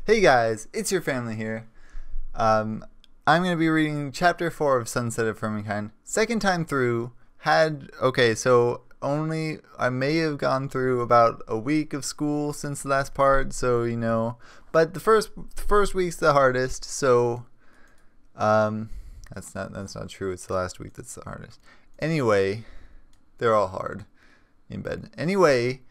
Hey guys, it's your family here. I'm going to be reading Chapter 4 of Sunset of Furmankind. Second time through, I may have gone through about a week of school since the last part, but the first week's the hardest, so, that's not true, it's the last week that's the hardest. Anyway, they're all hard in bed. Anyway,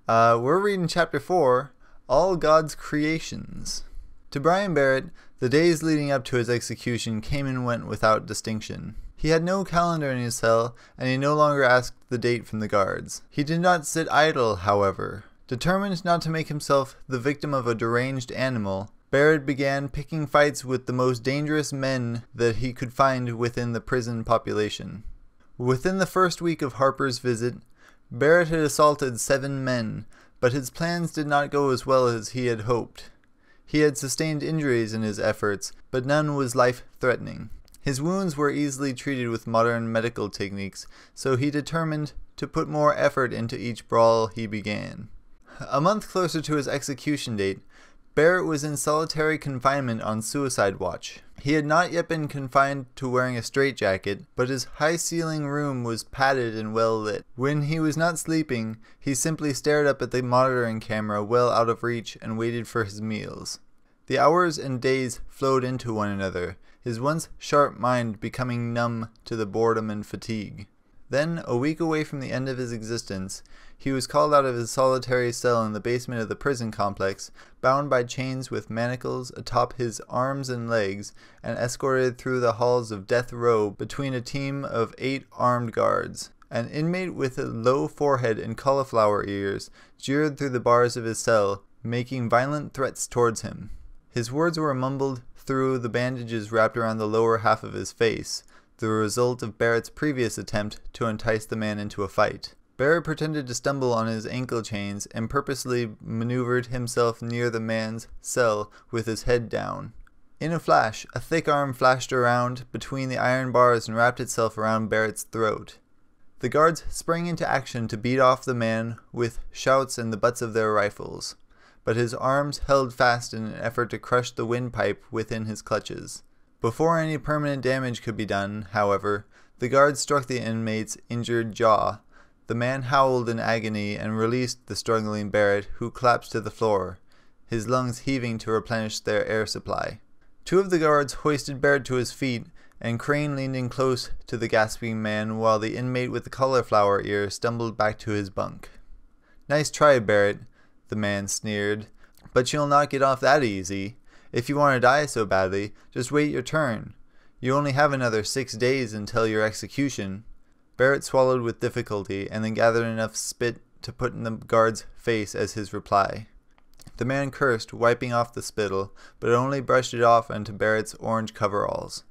we're reading Chapter 4, All God's Creations. To Brian Barrett, the days leading up to his execution came and went without distinction. He had no calendar in his cell, and he no longer asked the date from the guards. He did not sit idle, however. Determined not to make himself the victim of a deranged animal, Barrett began picking fights with the most dangerous men that he could find within the prison population. Within the first week of Harper's visit, Barrett had assaulted 7 men, but his plans did not go as well as he had hoped. He had sustained injuries in his efforts, but none was life-threatening. His wounds were easily treated with modern medical techniques, so he determined to put more effort into each brawl he began. A month closer to his execution date, Barrett was in solitary confinement on suicide watch. He had not yet been confined to wearing a straitjacket, but his high-ceiling room was padded and well lit. When he was not sleeping, he simply stared up at the monitoring camera well out of reach and waited for his meals. The hours and days flowed into one another, his once sharp mind becoming numb to the boredom and fatigue. Then, a week away from the end of his existence, he was called out of his solitary cell in the basement of the prison complex, bound by chains with manacles atop his arms and legs, and escorted through the halls of death row between a team of 8 armed guards. An inmate with a low forehead and cauliflower ears jeered through the bars of his cell, making violent threats towards him. His words were mumbled through the bandages wrapped around the lower half of his face, the result of Barrett's previous attempt to entice the man into a fight. Barrett pretended to stumble on his ankle chains and purposely maneuvered himself near the man's cell with his head down. In a flash, a thick arm flashed around between the iron bars and wrapped itself around Barrett's throat. The guards sprang into action to beat off the man with shouts and the butts of their rifles, but his arms held fast in an effort to crush the windpipe within his clutches. Before any permanent damage could be done, however, the guards struck the inmate's injured jaw. The man howled in agony and released the struggling Barrett, who collapsed to the floor, his lungs heaving to replenish their air supply. 2 of the guards hoisted Barrett to his feet, and Crane leaned in close to the gasping man while the inmate with the cauliflower ear stumbled back to his bunk. "Nice try, Barrett," the man sneered, "but you'll not get off that easy. If you want to die so badly, just wait your turn. You only have another 6 days until your execution." Barrett swallowed with difficulty and then gathered enough spit to put in the guard's face as his reply. The man cursed, wiping off the spittle, but only brushed it off onto Barrett's orange coveralls.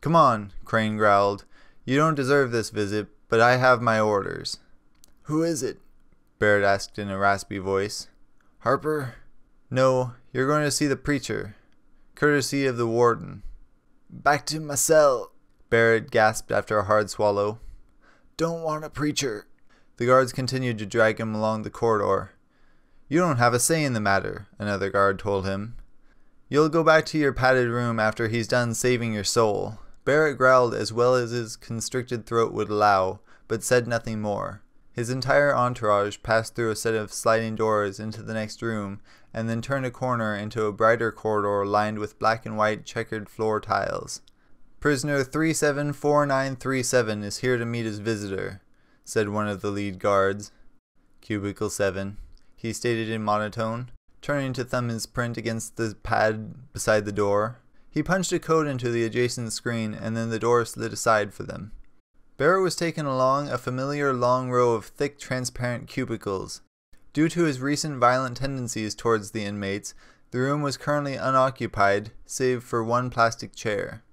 "Come on," Crane growled. "You don't deserve this visit, but I have my orders." "Who is it?" Barrett asked in a raspy voice. "Harper?" "No, you're going to see the preacher. Courtesy of the warden." "Back to my cell," Barrett gasped after a hard swallow. "Don't want a preacher." The guards continued to drag him along the corridor. "You don't have a say in the matter," another guard told him. "You'll go back to your padded room after he's done saving your soul." Barrett growled as well as his constricted throat would allow, but said nothing more. His entire entourage passed through a set of sliding doors into the next room, and then turned a corner into a brighter corridor lined with black and white checkered floor tiles. "Prisoner 374937 is here to meet his visitor," said one of the lead guards. "Cubicle 7, he stated in monotone, turning to thumb his print against the pad beside the door. He punched a code into the adjacent screen, and then the door slid aside for them. Barrett was taken along a familiar long row of thick, transparent cubicles. Due to his recent violent tendencies towards the inmates, the room was currently unoccupied, save for one plastic chair.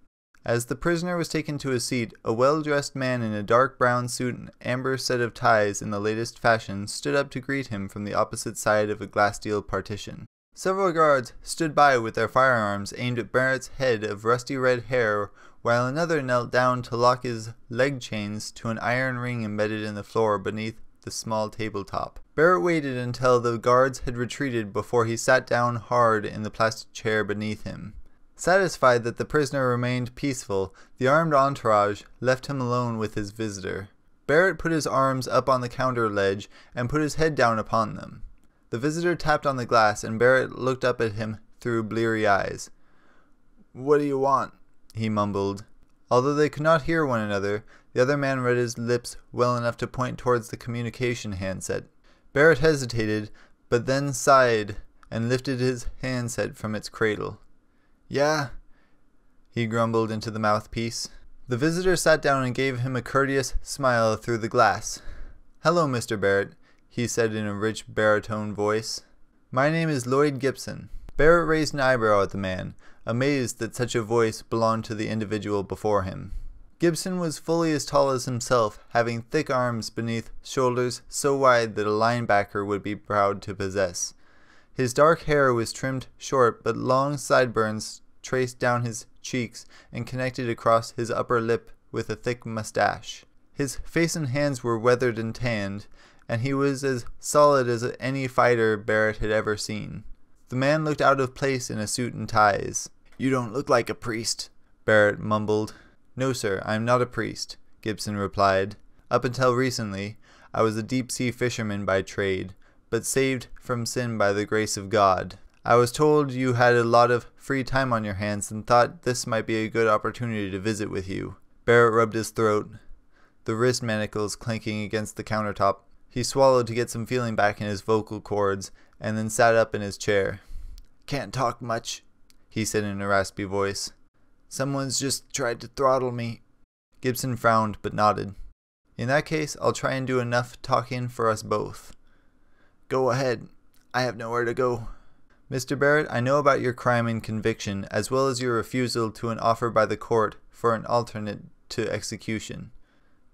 As the prisoner was taken to his seat, a well-dressed man in a dark brown suit and amber set of ties in the latest fashion stood up to greet him from the opposite side of a glass steel partition. Several guards stood by with their firearms aimed at Barrett's head of rusty red hair, while another knelt down to lock his leg chains to an iron ring embedded in the floor beneath the small tabletop. Barrett waited until the guards had retreated before he sat down hard in the plastic chair beneath him. Satisfied that the prisoner remained peaceful, the armed entourage left him alone with his visitor. Barrett put his arms up on the counter ledge and put his head down upon them. The visitor tapped on the glass, and Barrett looked up at him through bleary eyes. "What do you want?" he mumbled. Although they could not hear one another, the other man read his lips well enough to point towards the communication handset. Barrett hesitated, but then sighed and lifted his handset from its cradle. "Yeah?" he grumbled into the mouthpiece. The visitor sat down and gave him a courteous smile through the glass. "Hello, Mr. Barrett," he said in a rich baritone voice. "My name is Lloyd Gibson." Barrett raised an eyebrow at the man, amazed that such a voice belonged to the individual before him. Gibson was fully as tall as himself, having thick arms beneath shoulders so wide that a linebacker would be proud to possess. His dark hair was trimmed short, but long sideburns traced down his cheeks and connected across his upper lip with a thick mustache. His face and hands were weathered and tanned, and he was as solid as any fighter Barrett had ever seen. The man looked out of place in a suit and ties. "You don't look like a priest," Barrett mumbled. "No, sir, I am not a priest," Gibson replied. "Up until recently, I was a deep-sea fisherman by trade, but saved from sin by the grace of God. I was told you had a lot of free time on your hands and thought this might be a good opportunity to visit with you." Barrett rubbed his throat, the wrist manacles clanking against the countertop. He swallowed to get some feeling back in his vocal cords, and then sat up in his chair. "Can't talk much," he said in a raspy voice. "Someone's just tried to throttle me." Gibson frowned but nodded. "In that case, I'll try and do enough talking for us both." "Go ahead. I have nowhere to go." "Mr. Barrett, I know about your crime and conviction, as well as your refusal to an offer by the court for an alternate to execution."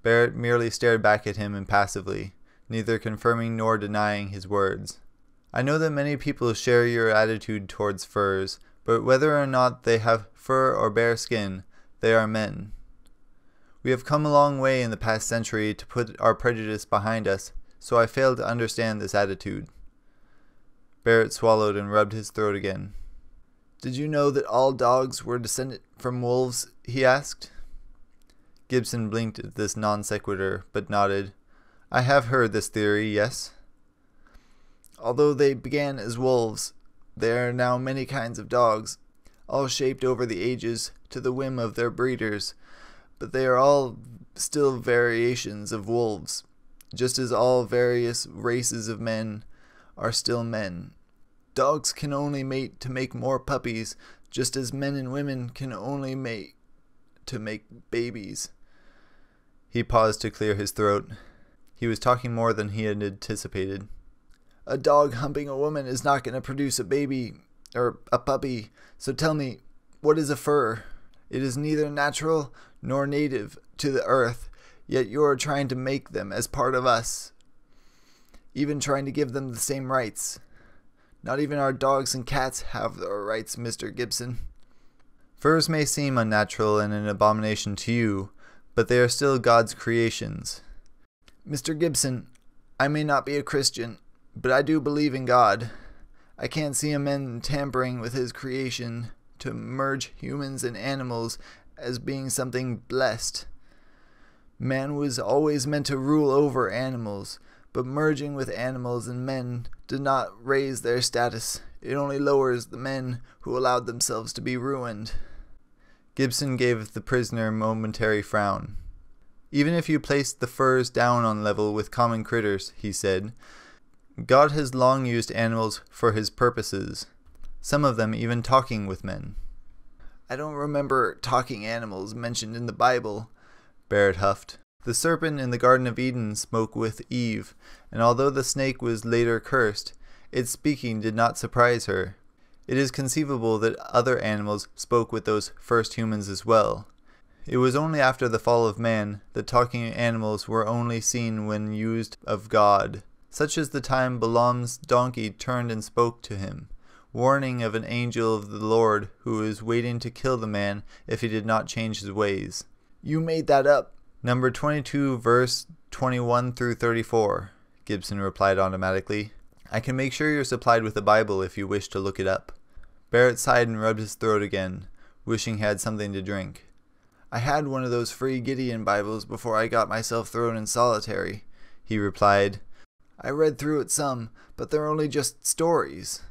Barrett merely stared back at him impassively, neither confirming nor denying his words. "I know that many people share your attitude towards furs, but whether or not they have fur or bare skin, they are men. We have come a long way in the past century to put our prejudice behind us, so I fail to understand this attitude." Barrett swallowed and rubbed his throat again. "Did you know that all dogs were descended from wolves?" he asked. Gibson blinked at this non sequitur, but nodded. "I have heard this theory, yes." "Although they began as wolves, there are now many kinds of dogs, all shaped over the ages to the whim of their breeders, but they are all still variations of wolves, just as all various races of men are still men. Dogs can only mate to make more puppies, just as men and women can only mate to make babies." He paused to clear his throat. He was talking more than he had anticipated. "A dog humping a woman is not going to produce a baby, or a puppy, so tell me, what is a fur? It is neither natural nor native to the earth, yet you are trying to make them as part of us, even trying to give them the same rights. Not even our dogs and cats have their rights, Mr. Gibson." "Furs may seem unnatural and an abomination to you, but they are still God's creations." "Mr. Gibson, I may not be a Christian, but I do believe in God. I can't see a man tampering with his creation to merge humans and animals as being something blessed. Man was always meant to rule over animals, but merging with animals and men did not raise their status. It only lowers the men who allowed themselves to be ruined." Gibson gave the prisoner a momentary frown. "Even if you placed the furs down on level with common critters," he said, "God has long used animals for his purposes, some of them even talking with men." "I don't remember talking animals mentioned in the Bible," Barrett huffed. "The serpent in the Garden of Eden spoke with Eve, and although the snake was later cursed, its speaking did not surprise her. It is conceivable that other animals spoke with those first humans as well. It was only after the fall of man that talking animals were only seen when used of God, such as the time Balaam's donkey turned and spoke to him, warning of an angel of the Lord who was waiting to kill the man if he did not change his ways." "You made that up." "Number 22, verse 21 through 34. Gibson replied automatically. I can make sure you're supplied with a Bible if you wish to look it up. Barrett sighed and rubbed his throat again, wishing he had something to drink. I had one of those free Gideon Bibles before I got myself thrown in solitary, he replied. I read through it some, but they're only just stories.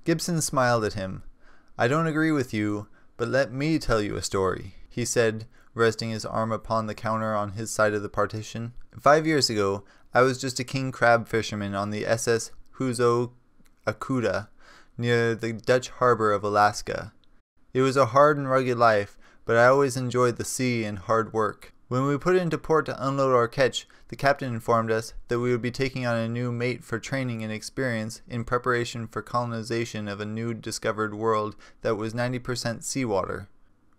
Gibson smiled at him. I don't agree with you, but let me tell you a story, he said, resting his arm upon the counter on his side of the partition. 5 years ago, I was just a king crab fisherman on the SS Huzo Akuda, near the Dutch harbor of Alaska. It was a hard and rugged life, but I always enjoyed the sea and hard work. When we put into port to unload our catch, the captain informed us that we would be taking on a new mate for training and experience in preparation for colonization of a new discovered world that was 90% seawater.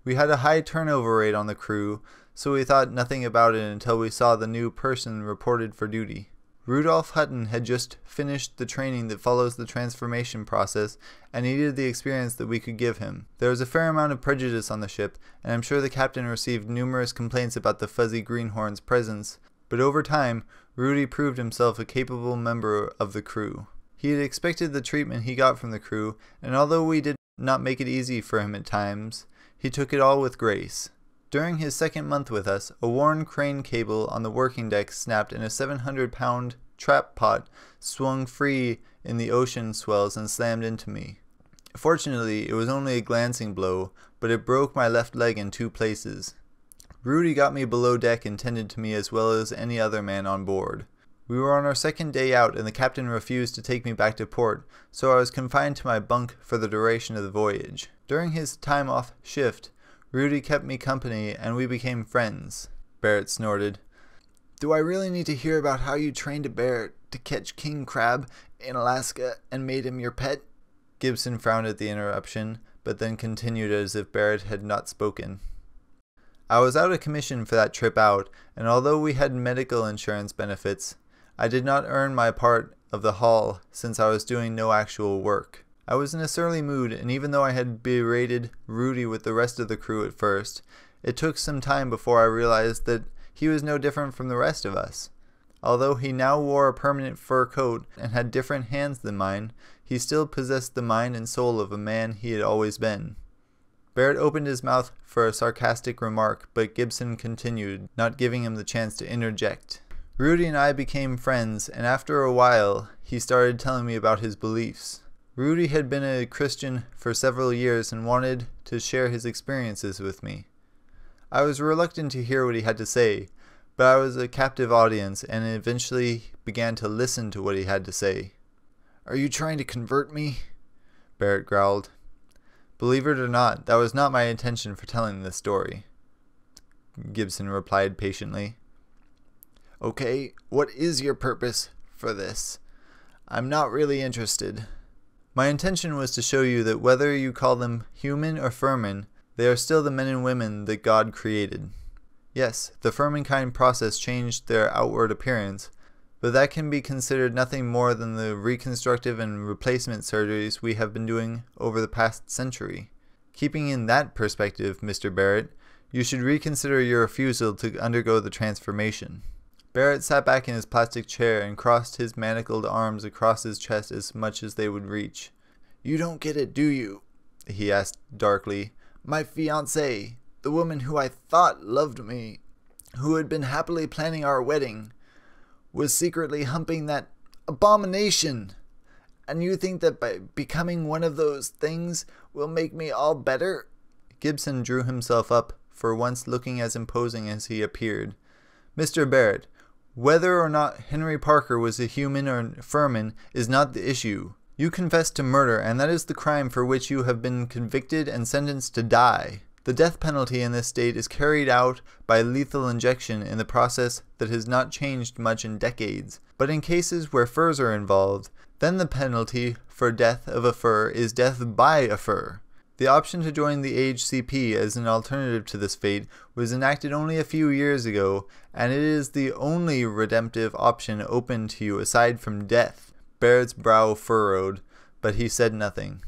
We had a high turnover rate on the crew, so we thought nothing about it until we saw the new person reported for duty. Rudolph Hutton had just finished the training that follows the transformation process and needed the experience that we could give him. There was a fair amount of prejudice on the ship, and I'm sure the captain received numerous complaints about the fuzzy greenhorn's presence, but over time, Rudy proved himself a capable member of the crew. He had expected the treatment he got from the crew, and although we did not make it easy for him at times, he took it all with grace. During his second month with us, a worn crane cable on the working deck snapped and a 700-pound trap pot swung free in the ocean swells and slammed into me. Fortunately, it was only a glancing blow, but it broke my left leg in 2 places. Rudy got me below deck and tended to me as well as any other man on board. We were on our second day out and the captain refused to take me back to port, so I was confined to my bunk for the duration of the voyage. During his time off shift, Rudy kept me company and we became friends. Barrett snorted. Do I really need to hear about how you trained a bear to catch king crab in Alaska and made him your pet? Gibson frowned at the interruption, but then continued as if Barrett had not spoken. I was out of commission for that trip out, and although we had medical insurance benefits, I did not earn my part of the haul since I was doing no actual work. I was in a surly mood, and even though I had berated Rudy with the rest of the crew at first, it took some time before I realized that he was no different from the rest of us. Although he now wore a permanent fur coat and had different hands than mine, he still possessed the mind and soul of a man he had always been. Barrett opened his mouth for a sarcastic remark, but Gibson continued, not giving him the chance to interject. Rudy and I became friends, and after a while, he started telling me about his beliefs. Rudy had been a Christian for several years and wanted to share his experiences with me. I was reluctant to hear what he had to say, but I was a captive audience and eventually began to listen to what he had to say. Are you trying to convert me? Barrett growled. Believe it or not, that was not my intention for telling this story, Gibson replied patiently. Okay, what is your purpose for this? I'm not really interested. My intention was to show you that whether you call them human or Furman, they are still the men and women that God created. Yes, the Furmankind process changed their outward appearance, but that can be considered nothing more than the reconstructive and replacement surgeries we have been doing over the past century. Keeping in that perspective, Mr. Barrett, you should reconsider your refusal to undergo the transformation. Barrett sat back in his plastic chair and crossed his manacled arms across his chest as much as they would reach. You don't get it, do you? He asked darkly. My fiancée, the woman who I thought loved me, who had been happily planning our wedding, was secretly humping that abomination. And you think that by becoming one of those things will make me all better? Gibson drew himself up, for once looking as imposing as he appeared. Mr. Barrett, whether or not Henry Parker was a human or Furman is not the issue. You confessed to murder, and that is the crime for which you have been convicted and sentenced to die. The death penalty in this state is carried out by lethal injection in the process that has not changed much in decades. But in cases where furs are involved, then the penalty for death of a fur is death by a fur. The option to join the HCP as an alternative to this fate was enacted only a few years ago, and it is the only redemptive option open to you aside from death. Barrett's brow furrowed, but he said nothing.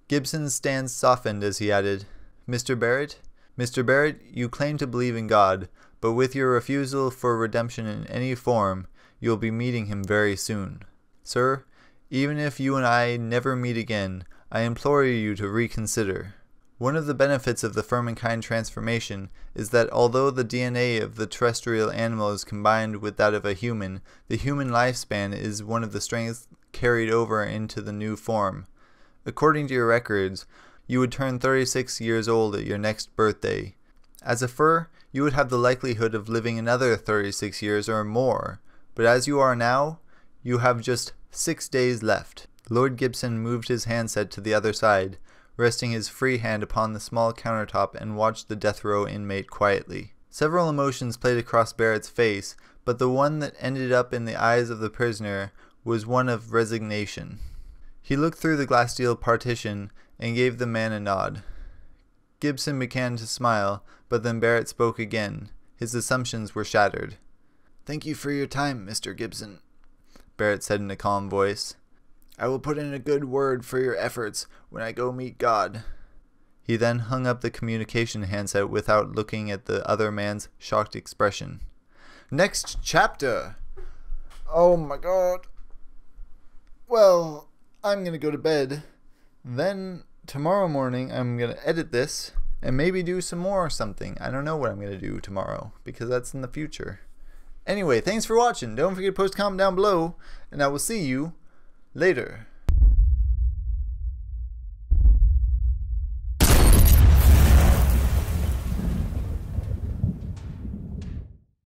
Gibson's stance softened as he added, Mr. Barrett, you claim to believe in God, but with your refusal for redemption in any form, you will be meeting him very soon. Sir, even if you and I never meet again, I implore you to reconsider. One of the benefits of the Furmankind transformation is that although the DNA of the terrestrial animal is combined with that of a human, the human lifespan is one of the strengths carried over into the new form. According to your records, you would turn 36 years old at your next birthday. As a fur, you would have the likelihood of living another 36 years or more, but as you are now, you have just 6 days left. Lord Gibson moved his handset to the other side, resting his free hand upon the small countertop, and watched the death row inmate quietly. Several emotions played across Barrett's face, but the one that ended up in the eyes of the prisoner was one of resignation. He looked through the glass steel partition and gave the man a nod. Gibson began to smile, but then Barrett spoke again. His assumptions were shattered. "Thank you for your time, Mr. Gibson," Barrett said in a calm voice. "I will put in a good word for your efforts when I go meet God." He then hung up the communication handset without looking at the other man's shocked expression. Next chapter! Oh my god. Well, I'm gonna go to bed. Then tomorrow morning I'm gonna edit this and maybe do some more or something. I don't know what I'm gonna do tomorrow because that's in the future. Anyway, thanks for watching. Don't forget to post a comment down below, and I will see you later.